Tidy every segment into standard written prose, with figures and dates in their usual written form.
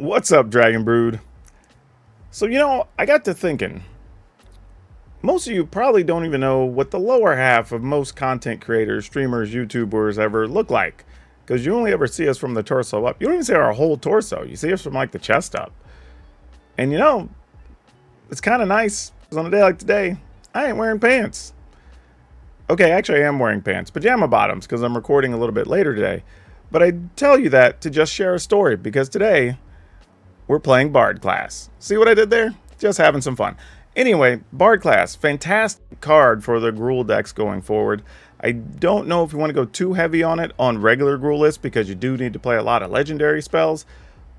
What's up, Dragon Brood? So, I got to thinking. Most of you probably don't even know what the lower half of most content creators, streamers, YouTubers ever look like. Because you only ever see us from the torso up. You don't even see our whole torso. You see us from like the chest up. And it's kind of nice. Because on a day like today, I ain't wearing pants. Okay, actually I am wearing pants. Pajama bottoms, because I'm recording a little bit later today. But I tell you that to just share a story. Because today, we're playing Bard class. See what I did there? Just having some fun. Anyway, Bard class, fantastic card for the Gruul decks going forward. I don't know if you want to go too heavy on it on regular Gruul lists because you do need to play a lot of legendary spells,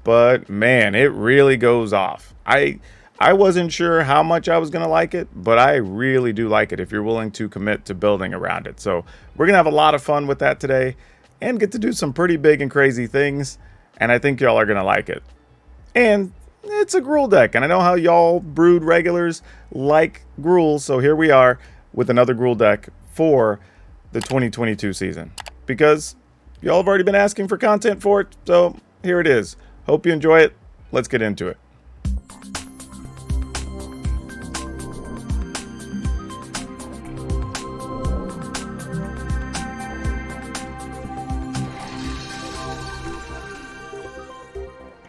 but man, it really goes off. I wasn't sure how much I was going to like it, but I really do like it if you're willing to commit to building around it. So we're going to have a lot of fun with that today and get to do some pretty big and crazy things, and I think y'all are going to like it. And it's a Gruul deck, and I know how y'all Brood regulars like Gruul, so here we are with another Gruul deck for the 2022 season. Because y'all have already been asking for content for it, so here it is. Hope you enjoy it. Let's get into it.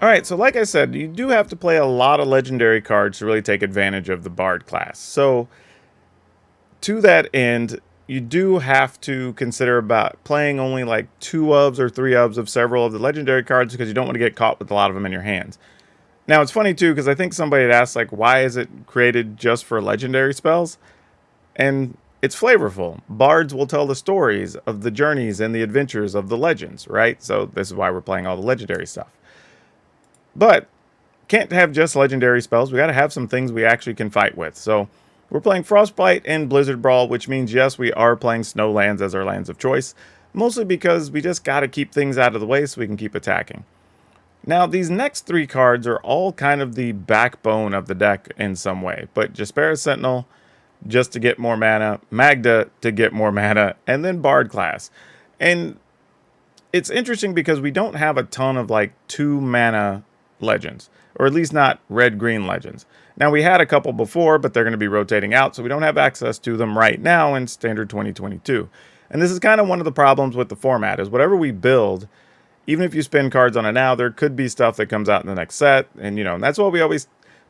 Alright, so like I said, you do have to play a lot of legendary cards to really take advantage of the Bard class. So, to that end, you do have to consider about playing only like 2 ofs or 3 ofs of several of the legendary cards because you don't want to get caught with a lot of them in your hands. Now, it's funny too, because I think somebody had asked, like, why is it created just for legendary spells? And it's flavorful. Bards will tell the stories of the journeys and the adventures of the legends, right? So, this is why we're playing all the legendary stuff. But can't have just legendary spells. We got to have some things we actually can fight with. So we're playing Frostbite and Blizzard Brawl, which means, yes, we are playing snow lands as our lands of choice, mostly because we just got to keep things out of the way so we can keep attacking. Now, these next 3 cards are all kind of the backbone of the deck in some way, but Jaspera Sentinel just to get more mana, Magda to get more mana, and then Bard class. And it's interesting because we don't have a ton of like 2 mana legends, or at least not red-green legends. Now, we had a couple before, but they're going to be rotating out, so we don't have access to them right now in Standard 2022. And this is kind of one of the problems with the format, is whatever we build, even if you spin cards on it now, there could be stuff that comes out in the next set, and and that's why we always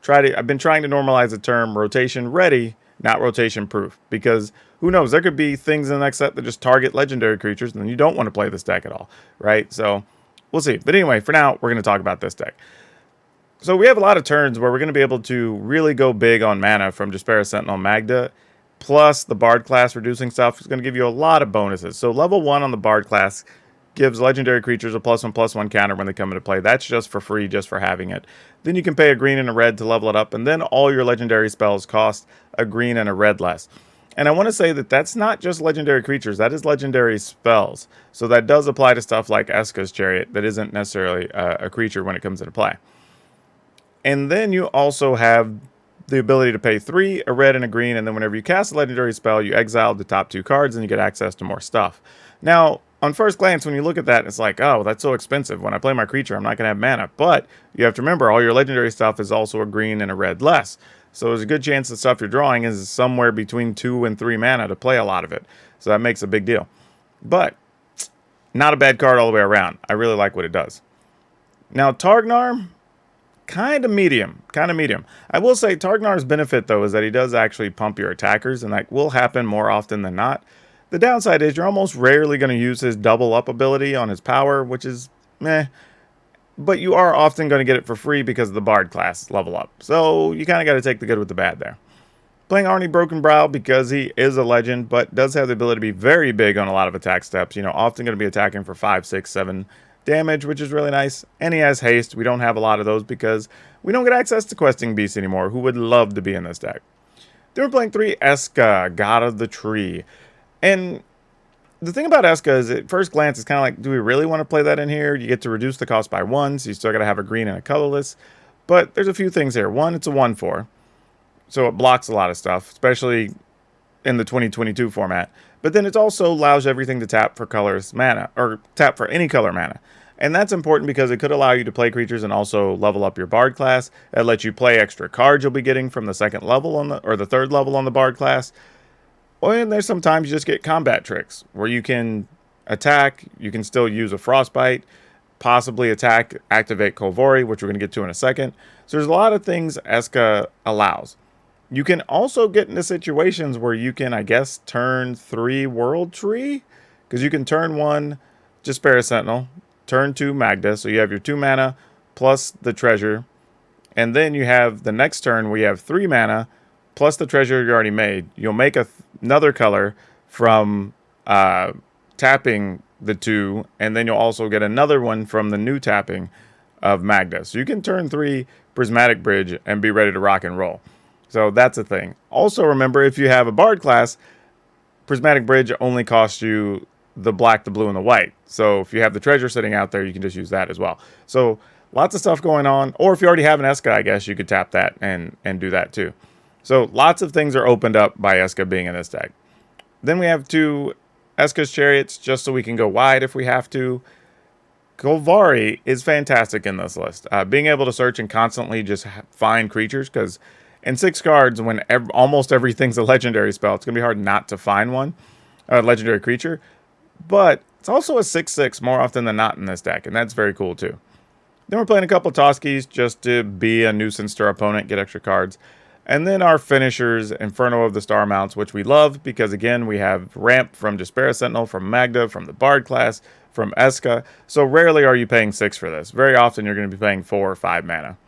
I've been trying to normalize the term rotation ready, not rotation proof, because who knows, there could be things in the next set that just target legendary creatures, and then you don't want to play this deck at all, right? So, we'll see. But anyway, for now, we're going to talk about this deck. So we have a lot of turns where we're going to be able to really go big on mana from Jaspera Sentinel Magda, plus the Bard class reducing stuff is going to give you a lot of bonuses. So level 1 on the Bard class gives legendary creatures a +1/+1 counter when they come into play. That's just for free, just for having it. Then you can pay a green and a red to level it up, and then all your legendary spells cost a green and a red less. And I want to say that that's not just legendary creatures, that is legendary spells. So that does apply to stuff like Eska's Chariot that isn't necessarily a creature when it comes into play. And then you also have the ability to pay 3, a red and a green, and then whenever you cast a legendary spell, you exile the top 2 cards and you get access to more stuff. Now, on first glance, when you look at that, it's like, oh, that's so expensive. When I play my creature, I'm not going to have mana. But you have to remember, all your legendary stuff is also a green and a red less. So there's a good chance the stuff you're drawing is somewhere between 2 and 3 mana to play a lot of it. So that makes a big deal. But not a bad card all the way around. I really like what it does. Now, Targnar, kind of medium. I will say Targnar's benefit, though, is that he does actually pump your attackers, and that will happen more often than not. The downside is you're almost rarely going to use his double up ability on his power, which is meh. But you are often going to get it for free because of the Bard class level up. So you kind of got to take the good with the bad there. Playing Arnie Broken Brow because he is a legend, but does have the ability to be very big on a lot of attack steps. Often going to be attacking for 5, 6, 7 damage, which is really nice. And he has haste. We don't have a lot of those because we don't get access to Questing Beasts anymore, who would love to be in this deck. Then we're playing 3 Eska, God of the Tree. And the thing about Eska is, at first glance, it's kind of like, do we really want to play that in here? You get to reduce the cost by 1, so you still got to have a green and a colorless. But there's a few things here. 1, it's a 1/4, so it blocks a lot of stuff, especially in the 2022 format. But then it also allows everything to tap for colorless mana, or tap for any color mana. And that's important because it could allow you to play creatures and also level up your Bard class. It lets you play extra cards you'll be getting from the second level on the, or the third level on the Bard class. And there's sometimes you just get combat tricks where you can attack, you can still use a Frostbite, possibly attack, activate Kolvori, which we're going to get to in a second. So there's a lot of things Eska allows. You can also get into situations where you can, I guess, turn 3 World Tree, because you can turn 1 Jaspera Sentinel, turn 2 Magda, so you have your 2 mana plus the treasure, and then you have the next turn where you have 3 mana plus the treasure you already made. You'll make another color from tapping the 2, and then you'll also get another one from the new tapping of Magda. So you can turn 3 Prismatic Bridge and be ready to rock and roll. So that's a thing. Also remember, if you have a Bard class, Prismatic Bridge only costs you the black, the blue, and the white. So if you have the treasure sitting out there, you can just use that as well. So lots of stuff going on. Or if you already have an Eska, I guess you could tap that and do that too. So lots of things are opened up by Eska being in this deck. Then we have 2 Eska's Chariots, just so we can go wide if we have to. Golgari is fantastic in this list. Being able to search and constantly just find creatures, because in 6 cards, when almost everything's a legendary spell, it's going to be hard not to find one, a legendary creature. But it's also a 6/6 more often than not in this deck, and that's very cool too. Then we're playing a couple of Toskies just to be a nuisance to our opponent, get extra cards. And then our finishers, Inferno of the Star Mounts, which we love because, again, we have Ramp from Jaspera Sentinel, from Magda, from the Bard class, from Eska. So rarely are you paying 6 for this. Very often you're going to be paying 4 or 5 mana.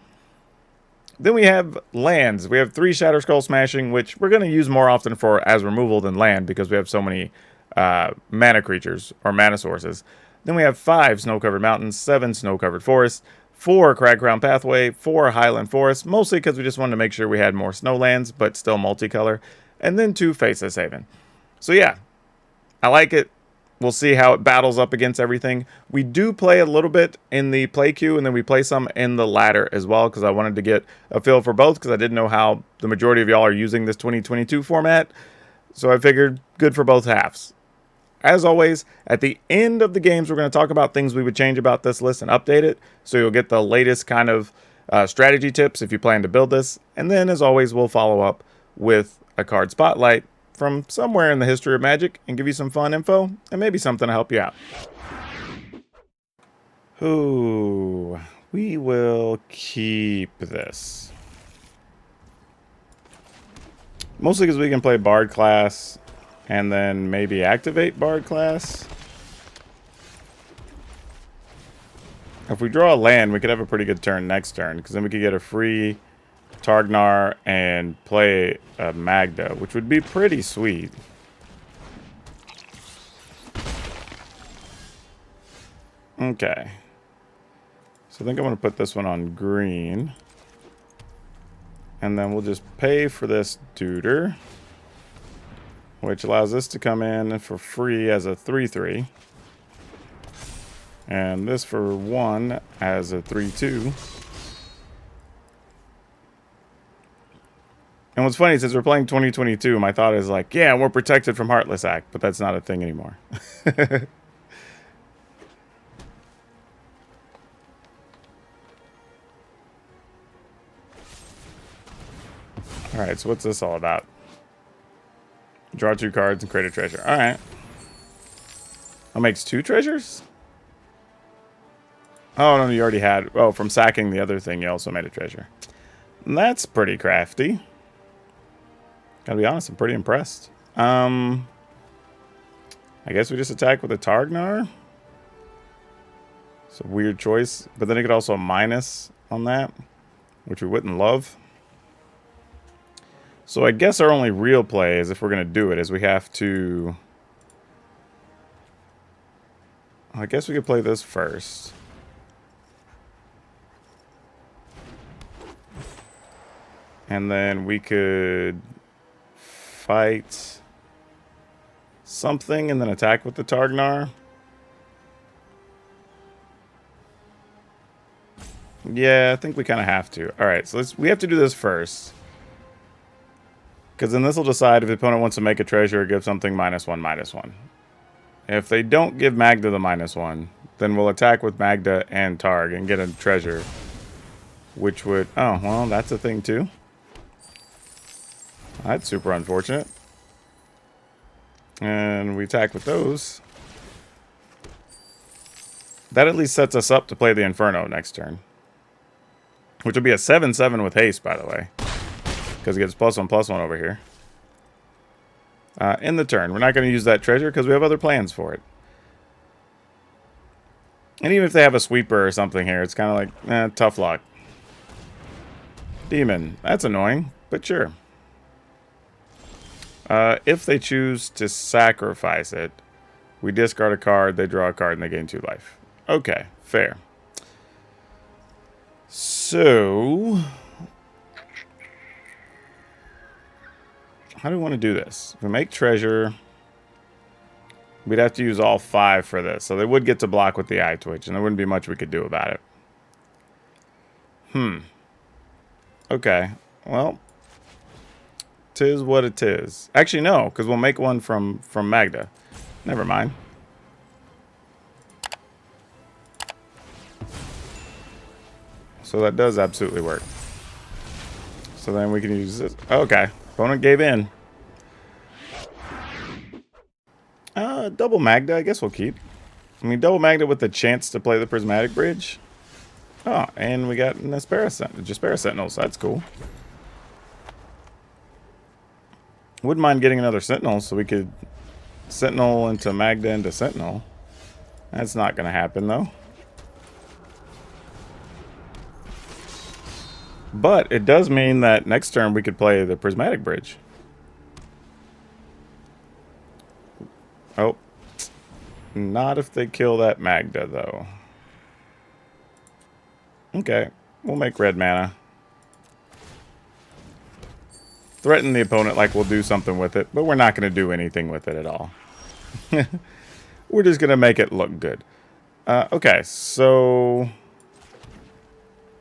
Then we have lands. We have 3 Shatter Skull Smashing, which we're going to use more often for as removal than land because we have so many mana creatures or mana sources. Then we have 5 Snow-Covered Mountains, 7 Snow-Covered Forests, 4 Crag Crown Pathway, 4 Highland Forest, mostly because we just wanted to make sure we had more snowlands, but still multicolor, and then 2 Faceless Haven. So yeah, I like it. We'll see how it battles up against everything. We do play a little bit in the play queue, and then we play some in the ladder as well, because I wanted to get a feel for both, because I didn't know how the majority of y'all are using this 2022 format. So I figured good for both halves. As always, at the end of the games, we're going to talk about things we would change about this list and update it, so you'll get the latest kind of strategy tips if you plan to build this. And then, as always, we'll follow up with a card spotlight from somewhere in the history of Magic and give you some fun info and maybe something to help you out. Ooh, we will keep this. Mostly because we can play Bard class and then maybe activate Bard class. If we draw a land, we could have a pretty good turn next turn, because then we could get a free Targnar and play a Magda, which would be pretty sweet. Okay. So I think I'm going to put this one on green. And then we'll just pay for this Duder, which allows this to come in for free as a 3/3. And this for 1 as a 3/2. And what's funny, since we're playing 2022, my thought is like, yeah, we're protected from Heartless Act, but that's not a thing anymore. Alright, so what's this all about? Draw 2 cards and create a treasure. Alright. That makes 2 treasures? Oh, no, you already had... Oh, from sacking the other thing, you also made a treasure. That's pretty crafty. Gotta be honest, I'm pretty impressed. I guess we just attack with a Targnar. It's a weird choice. But then it could also minus on that, which we wouldn't love. So I guess our only real play is, if we're going to do it, is we have to... I guess we could play this first. And then we could fight something and then attack with the Targnar. Yeah, I think we kind of have to. Alright, so we have to do this first. Because then this will decide if the opponent wants to make a treasure or give something -1/-1. If they don't give Magda the -1, then we'll attack with Magda and Targ and get a treasure. Which would... Oh, well, that's a thing too. That's super unfortunate. And we attack with those. That at least sets us up to play the Inferno next turn. Which will be a 7/7 with haste, by the way. Because it gets +1/+1 over here. In the turn. We're not going to use that treasure because we have other plans for it. And even if they have a sweeper or something here, it's kind of like, tough luck. Demon. That's annoying, but sure. If they choose to sacrifice it, we discard a card, they draw a card, and they gain 2 life. Okay, fair. So, how do we want to do this? If we make treasure, we'd have to use all 5 for this. So they would get to block with the eye twitch, and there wouldn't be much we could do about it. Okay, well, 'tis what it is. Actually, no, because we'll make one from Magda. Never mind. So that does absolutely work. So then we can use this. Okay, opponent gave in. Double Magda, I guess we'll keep. I mean, double Magda with the chance to play the Prismatic Bridge. Oh, and we got an Jaspera Sentinel, so that's cool. Wouldn't mind getting another Sentinel so we could Sentinel into Magda into Sentinel. That's not going to happen, though. But it does mean that next turn we could play the Prismatic Bridge. Oh. Not if they kill that Magda, though. Okay. We'll make red mana. Threaten the opponent like we'll do something with it, but we're not going to do anything with it at all. We're just going to make it look good. Okay, so...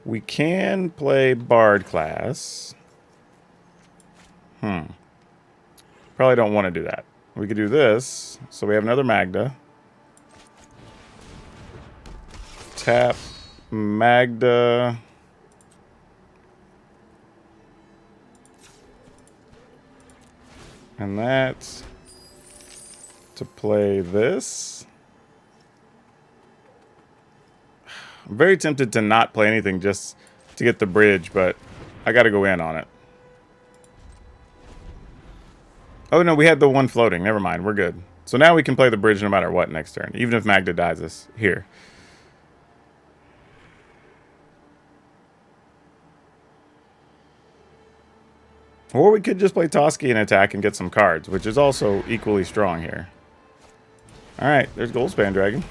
we can play Bard class. Probably don't want to do that. We could do this. So we have another Magda. Tap Magda. And that's to play this. I'm very tempted to not play anything just to get the bridge, but I got to go in on it. Oh, no, we had the one floating. Never mind. We're good. So now we can play the bridge no matter what next turn, even if Magda dies us here. Or we could just play Toski and attack and get some cards, which is also equally strong here. Alright, there's Goldspan Dragon.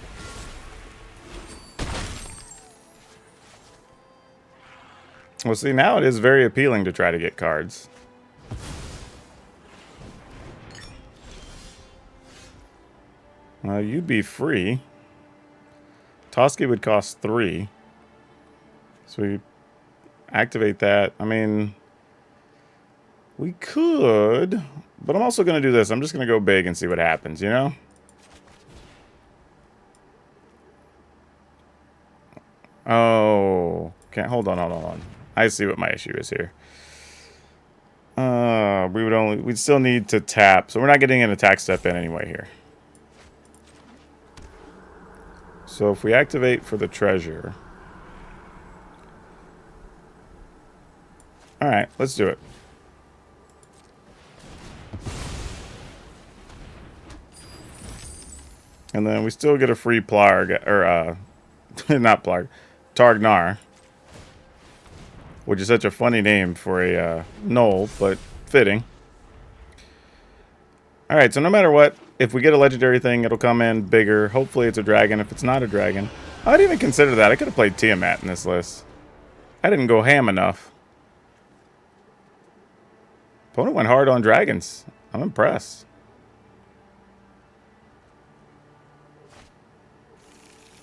Well, see, now it is very appealing to try to get cards. You'd be free. Toski would cost 3. So we activate that. I mean, we could, but I'm also going to do this. I'm just going to go big and see what happens, you know? Oh, can't, hold on. I see what my issue is here. We'd still need to tap, so we're not getting an attack step in anyway here. So if we activate for the treasure. Alright, let's do it. And then we still get a free Plarg, or, not Plarg, Targnar. Which is such a funny name for a Knoll, but fitting. Alright, so no matter what, if we get a legendary thing, it'll come in bigger. Hopefully it's a dragon. If it's not a dragon, I didn't even consider that. I could have played Tiamat in this list. I didn't go ham enough. Opponent went hard on dragons. I'm impressed.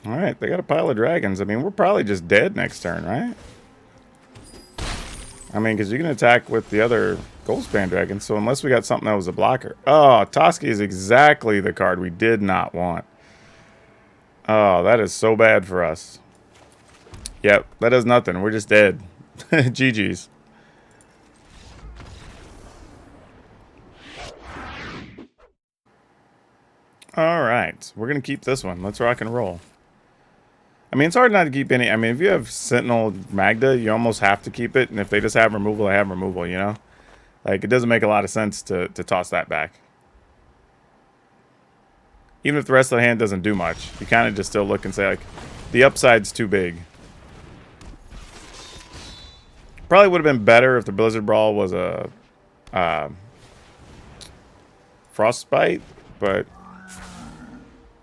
Alright, they got a pile of dragons. I mean, we're probably just dead next turn, right? I mean, because you can attack with the other Goldspan Dragon, so unless we got something that was a blocker. Oh, Toski is exactly the card we did not want. Oh, that is so bad for us. Yep, that does nothing. We're just dead. GG's. Alright, we're going to keep this one. Let's rock and roll. I mean, it's hard not to keep any. I mean, if you have Sentinel Magda, you almost have to keep it. And if they just have removal, they have removal, you know? Like, it doesn't make a lot of sense to toss that back. Even if the rest of the hand doesn't do much, you kind of just still look and say, like, the upside's too big. Probably would have been better if the Blizzard Brawl was a Frostbite, but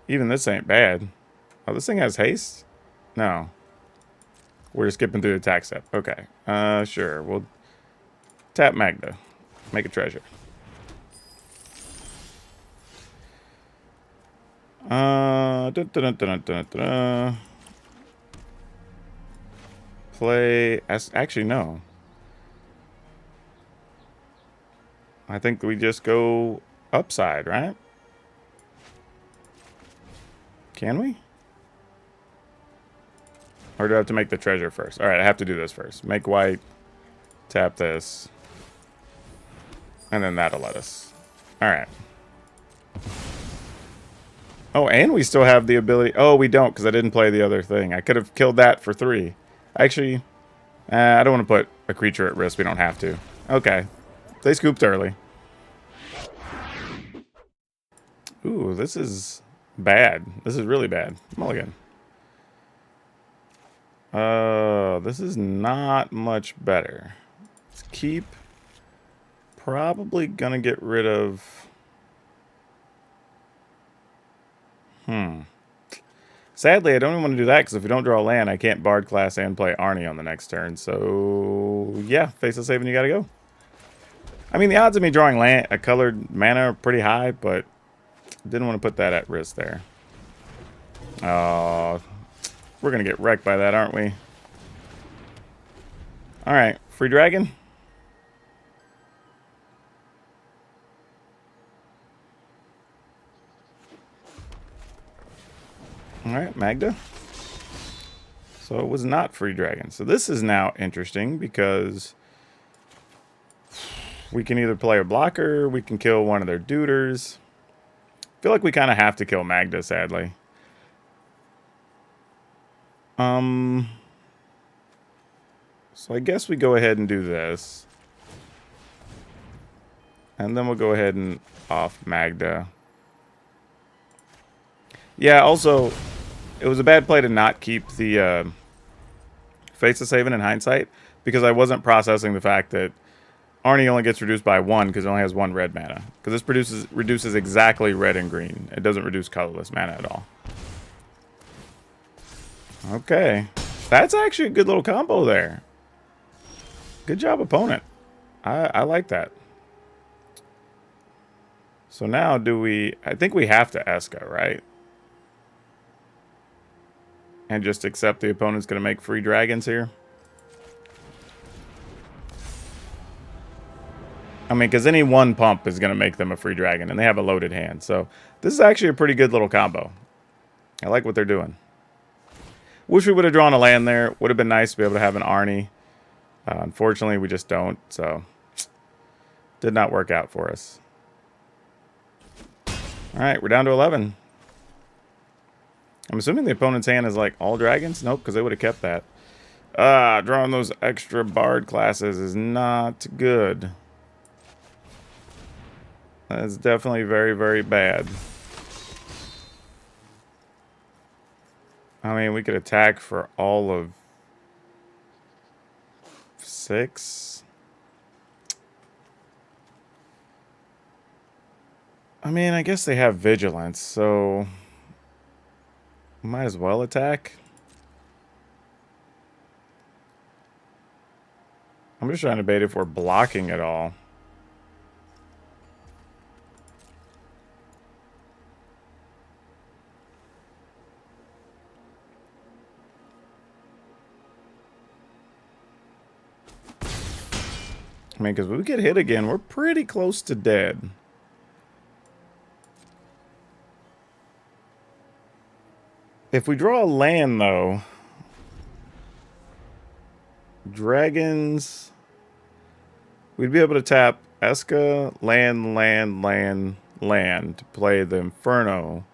even this ain't bad. Oh, this thing has haste? No. We're just skipping through the attack step. Okay. Sure. We'll tap Magda. Make a treasure. Play. Actually, no. I think we just go upside, right? Can we? Or do I have to make the treasure first? Alright, I have to do this first. Make white. Tap this. And then that'll let us. Alright. Oh, and we still have the ability... Oh, we don't, because I didn't play the other thing. I could have killed that for 3. Actually, I don't want to put a creature at risk. We don't have to. Okay. They scooped early. Ooh, this is bad. This is really bad. Mulligan. This is not much better. Let's keep. Probably gonna get rid of... Sadly, I don't even want to do that, because if we don't draw land, I can't Bard class and play Arnie on the next turn. So, yeah, face the save and you gotta go. I mean, the odds of me drawing land, a colored mana are pretty high, but didn't want to put that at risk there. Oh, we're gonna get wrecked by that, aren't we? Alright, free dragon. Alright, Magda. So it was not free dragon. So this is now interesting because we can either play a blocker, we can kill one of their duders. I feel like we kind of have to kill Magda, sadly. So I guess we go ahead and do this. And then we'll go ahead and off Magda. Yeah, also, it was a bad play to not keep the Face of Saving in hindsight, because I wasn't processing the fact that Arnie only gets reduced by 1 because it only has 1 red mana. Because this reduces exactly red and green. It doesn't reduce colorless mana at all. Okay. That's actually a good little combo there. Good job, opponent. I like that. So now do we... I think we have to Esca, right? And just accept the opponent's going to make free dragons here. I mean, because any one pump is going to make them a free dragon, and they have a loaded hand. So this is actually a pretty good little combo. I like what they're doing. Wish we would have drawn a land there. Would have been nice to be able to have an Arnie. Unfortunately, we just don't. So did not work out for us. All right, we're down to 11. I'm assuming the opponent's hand is like all dragons. Nope, because they would have kept that. Drawing those extra bard classes is not good. That's definitely very, very bad. I mean, we could attack for all of 6. I mean, I guess they have vigilance, so might as well attack. I'm just trying to debate if we're blocking at all. I mean, because if we get hit again, we're pretty close to dead. If we draw a land, though, dragons, we'd be able to tap Eska, land, land, land, land to play the Inferno.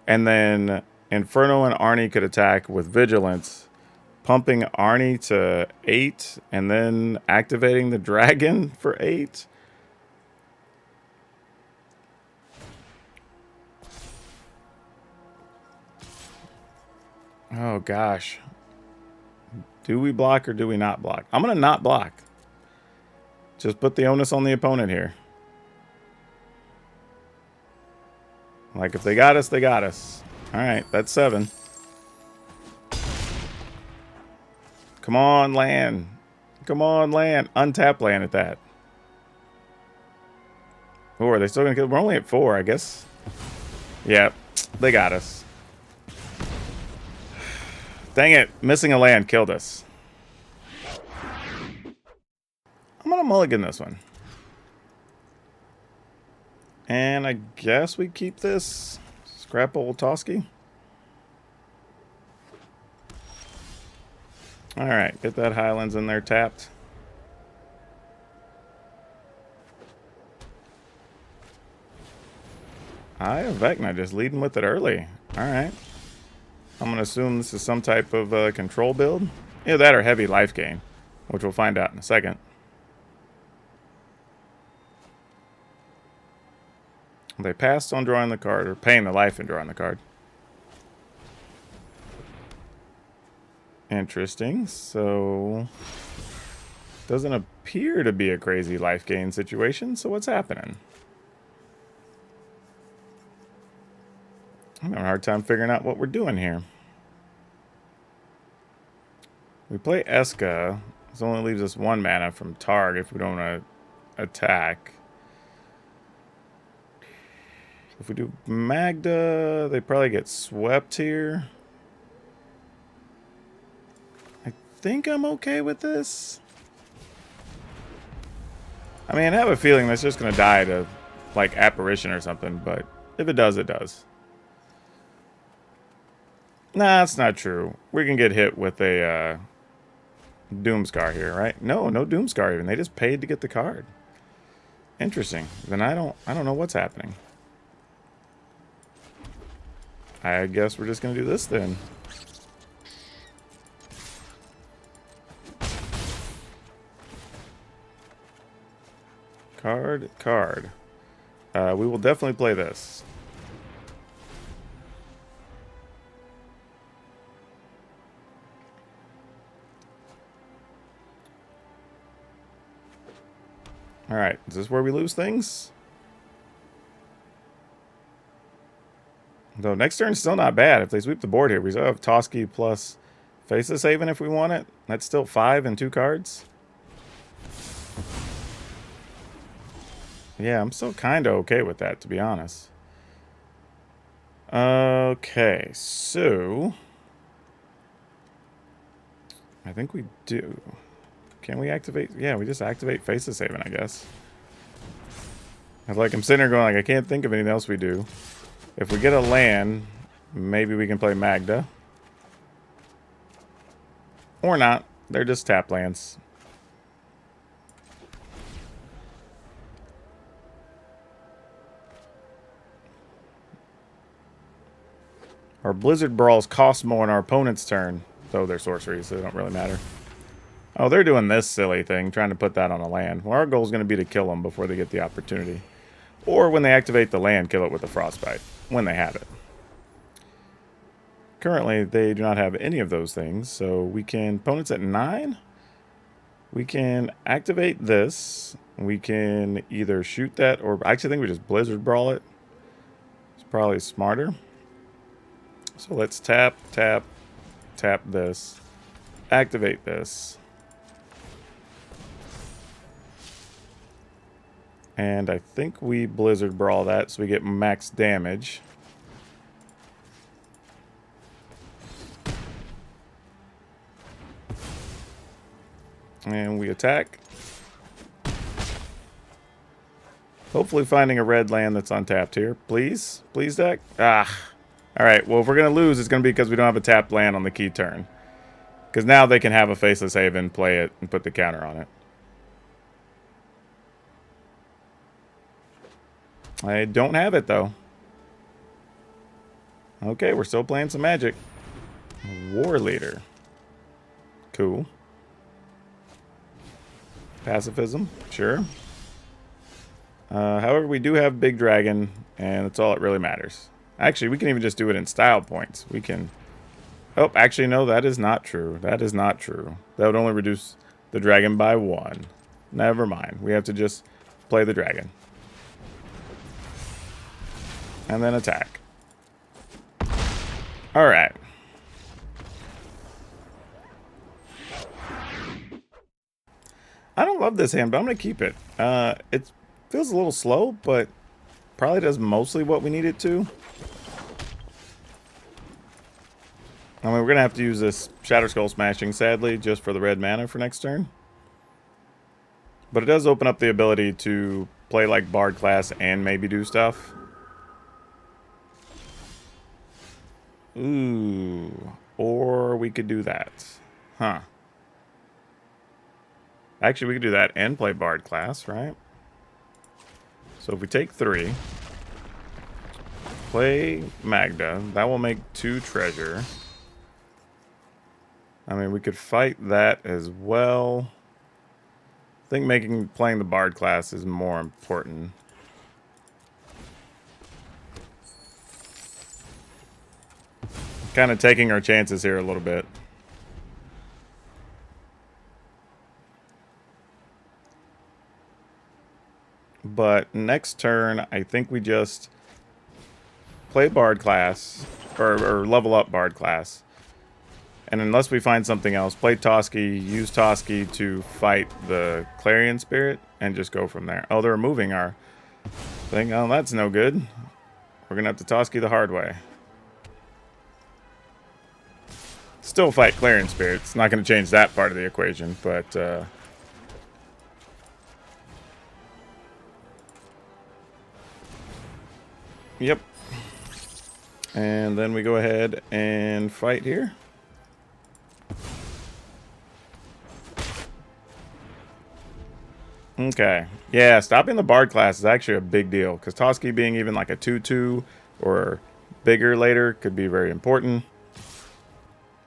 And then Inferno and Arnie could attack with Vigilance, pumping Arnie to 8 and then activating the dragon for 8. Oh, gosh. Do we block or do we not block? I'm going to not block. Just put the onus on the opponent here. Like, if they got us, they got us. All right, that's 7. Come on, land. Come on, land. Untap land at that. Or are they still going to kill? We're only at 4, I guess. Yeah, they got us. Dang it. Missing a land killed us. I'm going to mulligan this one. And I guess we keep this. Scrap old Toski. Alright, get that Highlands in there tapped. I have Vecna just leading with it early. Alright. I'm going to assume this is some type of control build. Either that or heavy life gain, which we'll find out in a second. They passed on drawing the card, or paying the life and drawing the card. Interesting. So, doesn't appear to be a crazy life gain situation. So what's happening? I'm having a hard time figuring out what we're doing here. We play Eska. This only leaves us 1 mana from Targ if we don't want to attack. If we do Magda, they probably get swept here. I think I'm okay with this. I mean, I have a feeling that's just going to die to, like, Apparition or something, but if it does, it does. Nah, that's not true. We can get hit with a Doomscar here, right? No Doomscar even. They just paid to get the card. Interesting. Then I don't know what's happening. I guess we're just going to do this then. Card. We will definitely play this. Alright, is this where we lose things? Though next turn's still not bad. If they sweep the board here, we still have Toski plus Faceless Haven if we want it. That's still 5 and 2 cards. Yeah, I'm still kind of okay with that, to be honest. Okay, so I think we do. Can we activate? Yeah, we just activate Faceless Haven, I guess. I'm sitting there going, like, I can't think of anything else we do. If we get a land, maybe we can play Magda. Or not. They're just tap lands. Our Blizzard Brawls cost more on our opponent's turn, though they're sorceries, so they don't really matter. Oh, they're doing this silly thing, trying to put that on a land. Well, our goal is going to be to kill them before they get the opportunity. Or when they activate the land, kill it with a Frostbite, when they have it. Currently, they do not have any of those things, so we can... Opponent's at 9. We can activate this. We can either shoot that, or... I actually think we just Blizzard Brawl it. It's probably smarter. So let's tap this. Activate this. And I think we Blizzard Brawl that so we get max damage. And we attack. Hopefully finding a red land that's untapped here. Please? Please, deck? Ah. Alright, well, if we're going to lose, it's going to be because we don't have a tapped land on the key turn. Because now they can have a Faceless Haven, play it, and put the counter on it. I don't have it, though. Okay, we're still playing some Magic. War Leader. Cool. Pacifism, sure. However, we do have Big Dragon, and that's all that really matters. Actually, we can even just do it in style points. We can... Oh, actually, no, that is not true. That is not true. That would only reduce the dragon by 1. Never mind. We have to just play the dragon. And then attack. Alright. I don't love this hand, but I'm going to keep it. It feels a little slow, but probably does mostly what we need it to. I mean, we're going to have to use this Shatter Skull Smashing, sadly, just for the red mana for next turn. But it does open up the ability to play like Bard class and maybe do stuff. Ooh. Or we could do that. Huh. Actually, we could do that and play Bard class, right? So if we take 3, play Magda, that will make 2 treasure. I mean, we could fight that as well. I think playing the Bard class is more important. Kind of taking our chances here a little bit. But next turn, I think we just play Bard class, or level up Bard class. And unless we find something else, play Toski, use Toski to fight the Clarion Spirit, and just go from there. Oh, they're removing our thing. Oh, that's no good. We're going to have to Toski the hard way. Still fight Clarion Spirit. It's not going to change that part of the equation, but... Yep. And then we go ahead and fight here. Okay. Yeah, stopping the Bard class is actually a big deal, because Toski being even like a 2/2 or bigger later could be very important.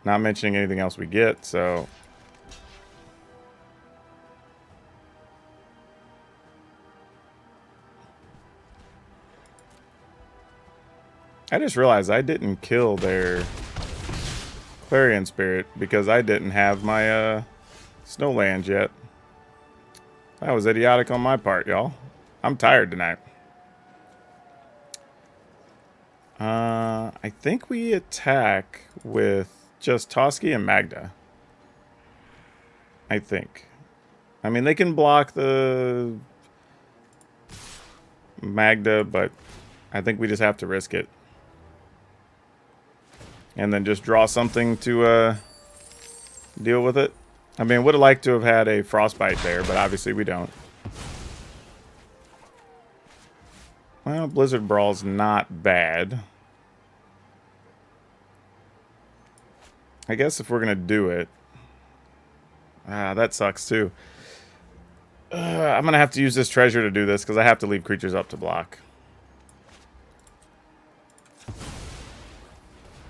Not mentioning anything else we get, so... I just realized I didn't kill their Clarion Spirit because I didn't have my Snowlands yet. That was idiotic on my part, y'all. I'm tired tonight. I think we attack with just Toski and Magda. I think. I mean, they can block the Magda, but I think we just have to risk it. And then just draw something to deal with it. I mean, would have liked to have had a Frostbite there, but obviously we don't. Well, Blizzard Brawl's not bad. I guess if we're going to do it... that sucks too. I'm going to have to use this treasure to do this, because I have to leave creatures up to block.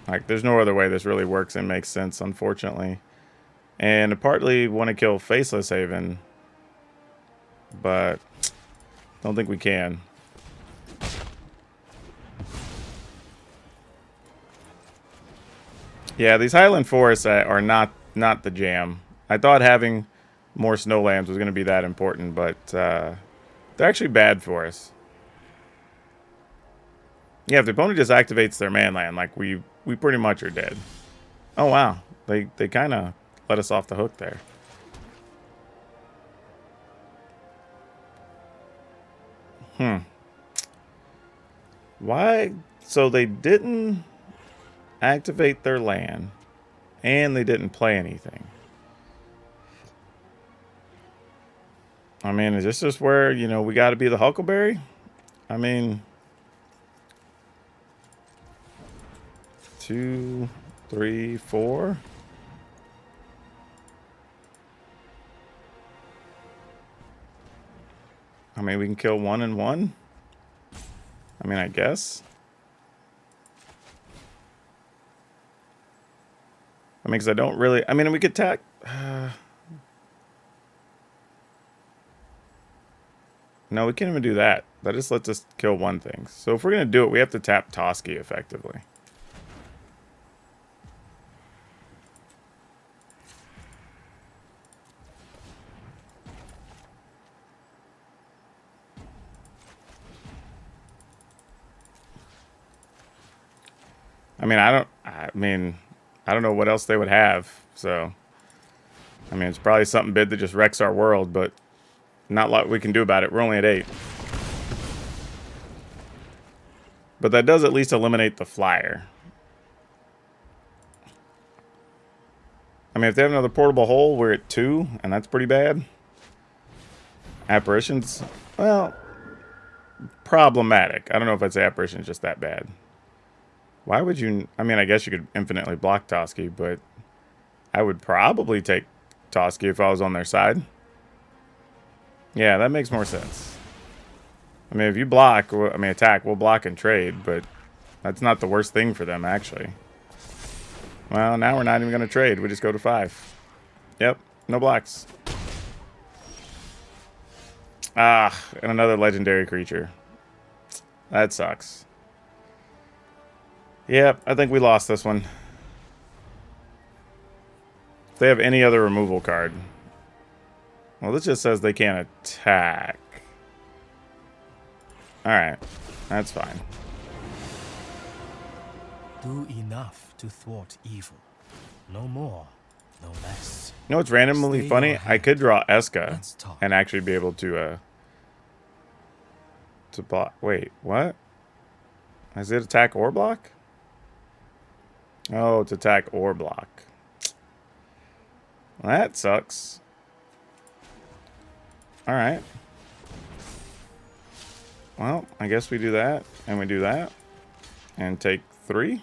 Like, there's no other way this really works and makes sense, unfortunately. And I partly want to kill Faceless Haven, but don't think we can. Yeah, these Highland Forests are not the jam. I thought having more Snowlands was going to be that important, but they're actually bad for us. Yeah, if the opponent just activates their manland, like we pretty much are dead. Oh wow, they kind of let us off the hook there. Why? So they didn't activate their land, and they didn't play anything. I mean, is this just where, you know, we got to be the Huckleberry? I mean... 2, 3, 4. I mean, we can kill 1 and 1. I mean, I guess. I mean, because I don't really... I mean, we could attack... No, we can't even do that. That just lets us kill one thing. So if we're going to do it, we have to tap Toski effectively. I don't know what else they would have. So, I mean, it's probably something big that just wrecks our world, but not a lot we can do about it. We're only at 8. But that does at least eliminate the flyer. I mean, if they have another portable hole, we're at 2, and that's pretty bad. Apparitions, well, problematic. I don't know if I'd say apparition is just that bad. Why would you... I mean, I guess you could infinitely block Toski, but I would probably take Toski if I was on their side. Yeah, that makes more sense. I mean, if you block, I mean, attack, we'll block and trade, but that's not the worst thing for them, actually. Well, now we're not even going to trade. We just go to 5. Yep, no blocks. Ah, and another legendary creature. That sucks. Yep, I think we lost this one. If they have any other removal card. Well, this just says they can't attack. Alright, that's fine. Do enough to thwart evil. No more, no less. You know what's randomly funny? I could draw Eska and actually be able to block. Wait, what? Is it attack or block? Oh, it's attack or block. Well, that sucks. Alright. Well, I guess we do that, and we do that, and take 3.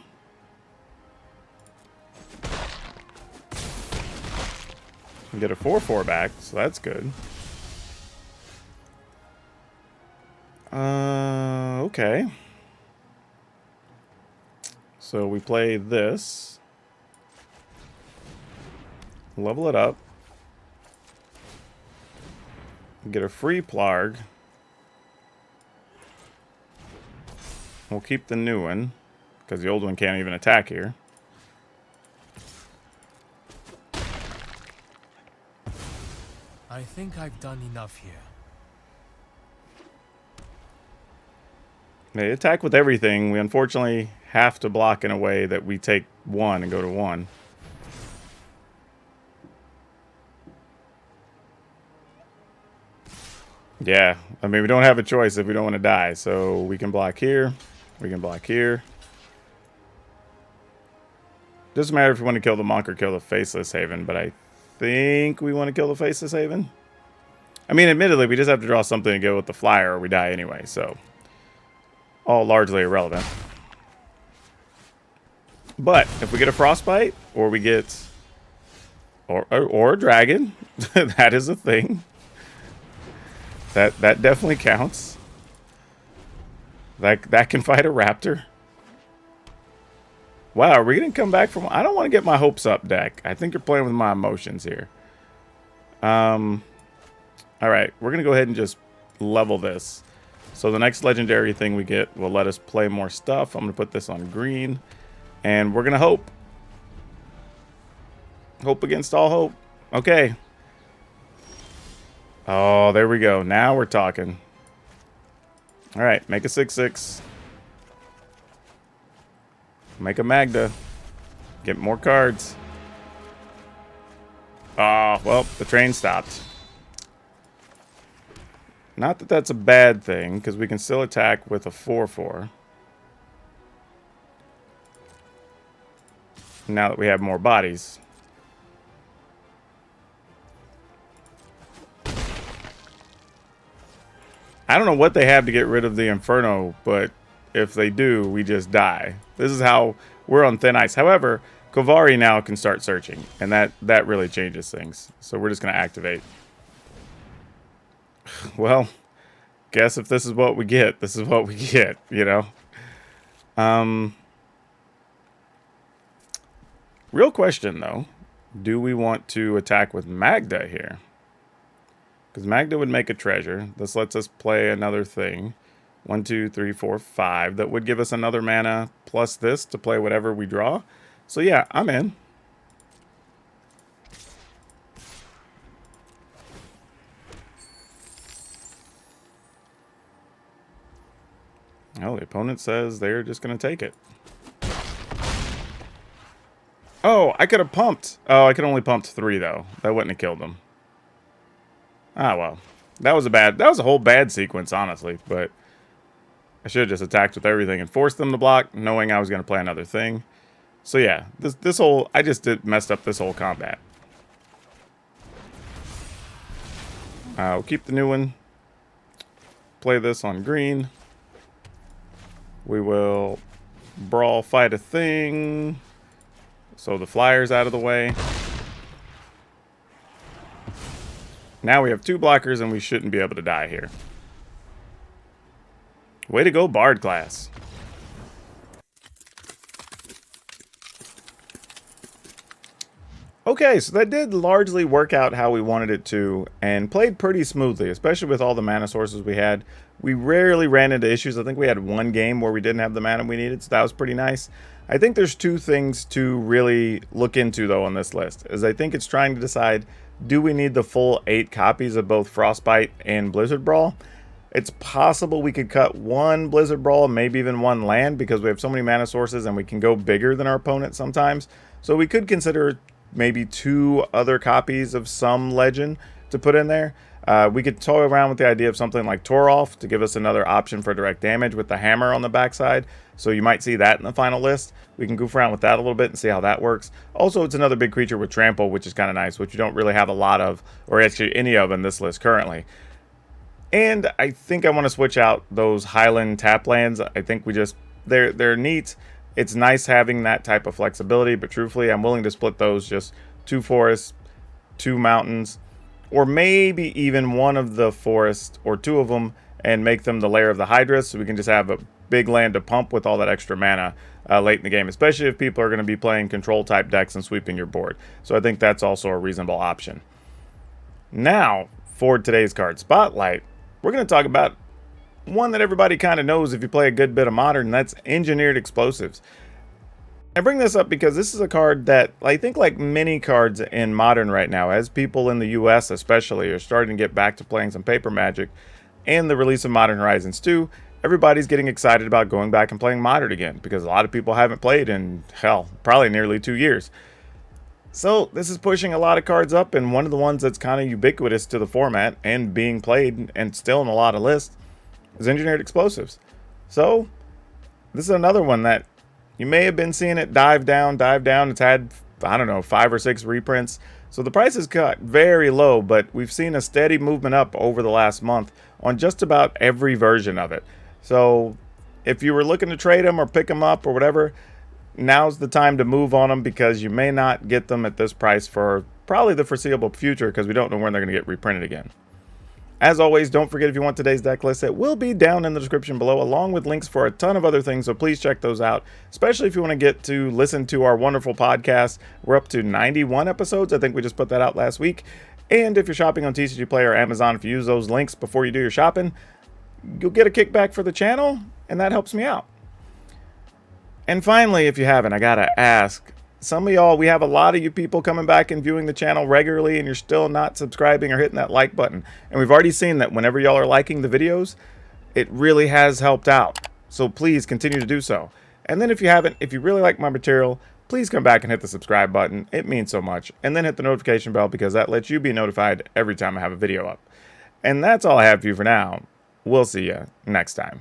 And get a 4/4 back, so that's good. Okay. So we play this. Level it up. Get a free Plarg. We'll keep the new one, because the old one can't even attack here. I think I've done enough here. They attack with everything. We unfortunately have to block in a way that we take 1 and go to 1. Yeah, I mean, we don't have a choice if we don't want to die. So we can block here. We can block here. Doesn't matter if we want to kill the monk or kill the Faceless Haven, but I think we want to kill the Faceless Haven. I mean, admittedly, we just have to draw something to go with the flyer or we die anyway, so all largely irrelevant. But if we get a Frostbite or we get or a dragon, that is a thing. That definitely counts. That can fight a raptor. Wow, are we gonna come back from... I don't want to get my hopes up, deck. I think you're playing with my emotions here. Alright, we're gonna go ahead and just level this. So the next legendary thing we get will let us play more stuff. I'm gonna put this on green. And we're gonna hope. Hope against all hope. Okay. Oh, there we go. Now we're talking. Alright, make a 6/6. Make a Magda. Get more cards. Oh, well, the train stopped. Not that that's a bad thing, because we can still attack with a 4/4. Now that we have more bodies. I don't know what they have to get rid of the Inferno, but If they do, we just die. This is how we're on thin ice. However, Golgari now can start searching, and that really changes things. So we're just going to activate. Well, guess if this is what we get, this is what we get, you know? Real question, though. Do we want to attack with Magda here? Because Magda would make a treasure. This lets us play another thing. 1, 2, 3, 4, 5. That would give us another mana plus this to play whatever we draw. So yeah, I'm in. Well, the opponent says they're just going to take it. Oh, I could have pumped. Oh, I could only pump 3, though. That wouldn't have killed them. Ah, well. That was a whole bad sequence, honestly. But I should have just attacked with everything and forced them to block, knowing I was going to play another thing. So yeah, this whole... I just messed up this whole combat. We'll keep the new one. Play this on green. We will brawl fight a thing. So the flyer's out of the way. Now we have 2 blockers and we shouldn't be able to die here. Way to go, Bard class. Okay, so that did largely work out how we wanted it to, and played pretty smoothly, especially with all the mana sources we had. We rarely ran into issues. I think we had 1 game where we didn't have the mana we needed, so that was pretty nice. I think there's 2 things to really look into, though, on this list. Is I think it's trying to decide, do we need the full 8 copies of both Frostbite and Blizzard Brawl? It's possible we could cut 1 Blizzard Brawl, maybe even 1 land, because we have so many mana sources and we can go bigger than our opponent sometimes. So we could consider maybe 2 other copies of some legend to put in there. We could toy around with the idea of something like Torolf to give us another option for direct damage with the hammer on the backside. So you might see that in the final list. We can goof around with that a little bit and see how that works. Also, it's another big creature with trample, which is kind of nice, which you don't really have a lot of, or actually any of in this list currently. And I think I want to switch out those Highland tap lands. I think we just, they're neat. It's nice having that type of flexibility, but truthfully, I'm willing to split those just 2 forests, 2 mountains, or maybe even 1 of the forests, or 2 of them, and make them the lair of the Hydra, so we can just have a big land to pump with all that extra mana late in the game, especially if people are going to be playing control-type decks and sweeping your board. So I think that's also a reasonable option. Now, for today's card spotlight, we're going to talk about one that everybody kind of knows if you play a good bit of Modern, and that's Engineered Explosives. I bring this up because this is a card that I think, like many cards in Modern right now, as people in the US especially are starting to get back to playing some paper Magic and the release of Modern Horizons 2, everybody's getting excited about going back and playing Modern again because a lot of people haven't played in, hell, probably nearly 2 years. So this is pushing a lot of cards up, and one of the ones that's kind of ubiquitous to the format and being played and still in a lot of lists is Engineered Explosives. So this is another one that you may have been seeing it dive down. It's had, I don't know, 5 or 6 reprints. So the price is cut very low, but we've seen a steady movement up over the last month on just about every version of it. So if you were looking to trade them or pick them up or whatever, now's the time to move on them, because you may not get them at this price for probably the foreseeable future, because we don't know when they're going to get reprinted again. As always, don't forget, if you want today's deck list, it will be down in the description below, along with links for a ton of other things, so please check those out, especially if you want to get to listen to our wonderful podcast. We're up to 91 episodes. I think we just put that out last week. And if you're shopping on TCGPlayer or Amazon, if you use those links before you do your shopping, you'll get a kickback for the channel, and that helps me out. And finally, if you haven't, I gotta ask, some of y'all, we have a lot of you people coming back and viewing the channel regularly, and you're still not subscribing or hitting that like button. And we've already seen that whenever y'all are liking the videos, it really has helped out. So please continue to do so. And then if you haven't, if you really like my material, please come back and hit the subscribe button. It means so much. And then hit the notification bell, because that lets you be notified every time I have a video up. And that's all I have for you for now. We'll see you next time.